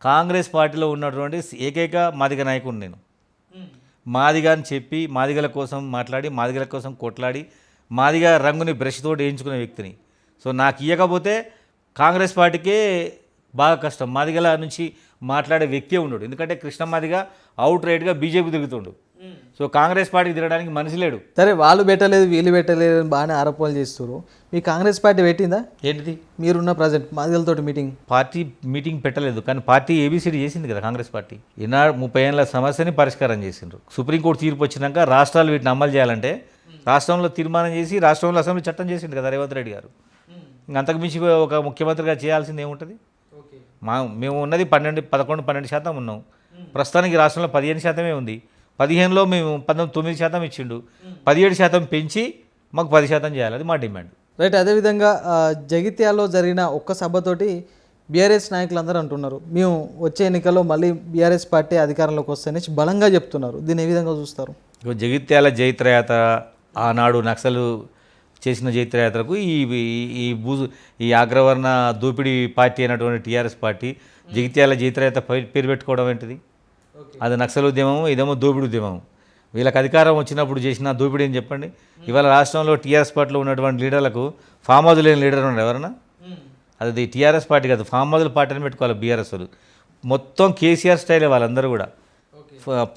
కాంగ్రెస్ పార్టీలో ఉన్నటువంటి ఏకైక మాదిగ నాయకుడు నేను. మాదిగ అని చెప్పి మాదిగల కోసం మాట్లాడి మాదిగల కోసం కొట్లాడి మాదిగ రంగుని బ్రష్ తోటి వేయించుకునే వ్యక్తిని. సో నాకు ఇవ్వకపోతే కాంగ్రెస్ పార్టీకే బాగా కష్టం. మాదిగల నుంచి మాట్లాడే వ్యక్తే ఉండడు. ఎందుకంటే కృష్ణ మాదిగ అవుట్ రైట్గా బీజేపీ తిరుగుతుండు. సో కాంగ్రెస్ పార్టీకి తిరగడానికి మనిషి లేడు. సరే, వాళ్ళు పెట్టలేదు వీళ్ళు పెట్టలేదు అని బాగానే ఆరోపణలు చేస్తారు. మీ కాంగ్రెస్ పార్టీ పెట్టిందా? ఏంటిది? మీరున్న ప్రజెంట్ మాదిగలతోటి మీటింగ్ పార్టీ మీటింగ్ పెట్టలేదు, కానీ పార్టీ ఏబీసీడీ చేసింది కదా కాంగ్రెస్ పార్టీ. ఈనాడు 30 ఏళ్ళ సమస్యని పరిష్కారం చేసిండ్రు. సుప్రీంకోర్టు తీర్పు వచ్చినాక రాష్ట్రాలు వీటిని అమలు చేయాలంటే రాష్ట్రంలో తీర్మానం చేసి రాష్ట్రంలో అసెంబ్లీ చట్టం చేసిండు కదా రేవంత్ రెడ్డి గారు. అంతకు మించి ఒక ముఖ్యమంత్రిగా చేయాల్సింది ఏముంటుంది? మేము ఉన్నది 11-12% ఉన్నాం. ప్రస్తుతానికి రాష్ట్రంలో 15% ఉంది. 15లో మేము 9% ఇచ్చిండు. 17% పెంచి మాకు 10% చేయాలి, అది మా డిమాండ్. రైట్. అదేవిధంగా జగిత్యాలలో జరిగిన ఒక్క సభతోటి బీఆర్ఎస్ నాయకులందరూ అంటున్నారు మేము వచ్చే ఎన్నికల్లో మళ్ళీ బీఆర్ఎస్ పార్టీ అధికారంలోకి వస్తాయని బలంగా చెప్తున్నారు. దీన్ని ఏ విధంగా చూస్తారు? జగిత్యాల జైత్రయాత్ర ఆనాడు నక్సలు చేసిన జైత్రయాత్రకు ఈ అగ్రవర్ణ దోపిడీ పార్టీ అయినటువంటి టీఆర్ఎస్ పార్టీ జగిత్యాల జైత్రయాత్ర పేరు పెట్టుకోవడం ఏంటిది? అది నక్సల్ ఉద్యమము, ఇదేమో దోపిడీ ఉద్యమము. వీళ్ళకి అధికారం వచ్చినప్పుడు చేసిన దోపిడీ అని చెప్పండి. ఇవాళ రాష్ట్రంలో టీఆర్ఎస్ పార్టీలో ఉన్నటువంటి లీడర్లకు ఫామ్ హౌస్ లేని లీడర్ ఉన్నాడు ఎవరన్నా? అది టీఆర్ఎస్ పార్టీ కాదు, ఫామ్ హౌస్ పార్టీని పెట్టుకోవాలి బీఆర్ఎస్ వాళ్ళు. మొత్తం కేసీఆర్ స్టైలే వాళ్ళందరూ కూడా.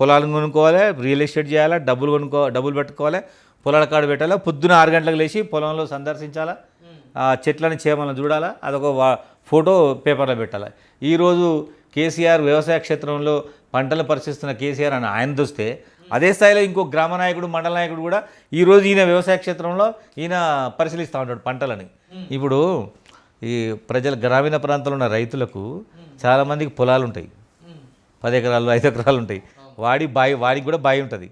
పొలాలు కొనుక్కోవాలి, రియల్ ఎస్టేట్ చేయాలి, డబ్బులు పెట్టుకోవాలి, పొలాల కాడు పెట్టాలి, పొద్దున 6 గంటలకు లేచి పొలంలో సందర్శించాలా, చెట్లని చేమలను చూడాలా, అదొక ఫోటో పేపర్లో పెట్టాలి. ఈరోజు కేసీఆర్ వ్యవసాయ క్షేత్రంలో పంటలు పరిశీలిస్తున్న కేసీఆర్ అని ఆయన చూస్తే అదే స్థాయిలో ఇంకో గ్రామ నాయకుడు మండల నాయకుడు కూడా ఈరోజు ఈయన వ్యవసాయ క్షేత్రంలో ఈయన పరిశీలిస్తూ ఉంటాడు పంటలని. ఇప్పుడు ఈ గ్రామీణ ప్రాంతంలో ఉన్న రైతులకు చాలామందికి పొలాలు ఉంటాయి, 10 ఎకరాలు 5 ఎకరాలు ఉంటాయి. వాడికి కూడా బావి ఉంటుంది.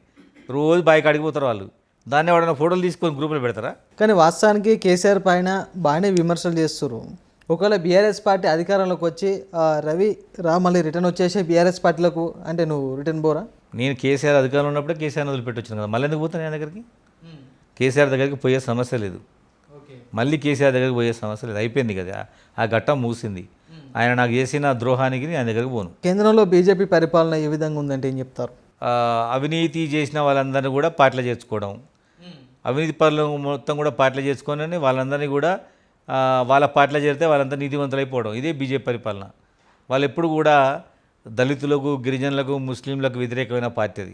రోజు బావి కాడికి పోతారు వాళ్ళు. దాన్ని ఎవడైనా ఫోటోలు తీసుకొని గ్రూపులో పెడతారా? కానీ వాస్తవానికి కేసీఆర్ పైన బాగానే విమర్శలు చేస్తారు. ఒకవేళ బీఆర్ఎస్ పార్టీ అధికారంలోకి వచ్చి రవి మళ్ళీ రిటర్న్ వచ్చేసి బీఆర్ఎస్ పార్టీలకు అంటే నువ్వు రిటర్న్ పోరా? నేను కేసీఆర్ అధికారంలో ఉన్నప్పుడే కేసీఆర్ వదిలిపెట్టి వచ్చాను కదా, మళ్ళీ ఎందుకు పోతాను నేను దగ్గరికి? కేసీఆర్ దగ్గరికి పోయే సమస్య లేదు, మళ్ళీ కేసీఆర్ దగ్గరికి పోయే సమస్య లేదు. అయిపోయింది కదా, ఆ ఘట్టం ముగిసింది. ఆయన నాకు చేసిన ద్రోహానికి ఆయన దగ్గరికి పోను. కేంద్రంలో బీజేపీ పరిపాలన ఏ విధంగా ఉందంటే ఏం చెప్తారు? అవినీతి చేసిన వాళ్ళందరినీ కూడా పార్టీలో చేర్చుకోవడం, అవినీతి పనులు మొత్తం కూడా పార్టీలో చేర్చుకొని వాళ్ళందరినీ కూడా వాళ్ళ పార్టీలో చేరితే వాళ్ళంతా నీతివంతులు అయిపోవడం, ఇదే బీజేపీ పరిపాలన. వాళ్ళు ఎప్పుడు కూడా దళితులకు, గిరిజనులకు, ముస్లింలకు వ్యతిరేకమైన పార్టీ అది.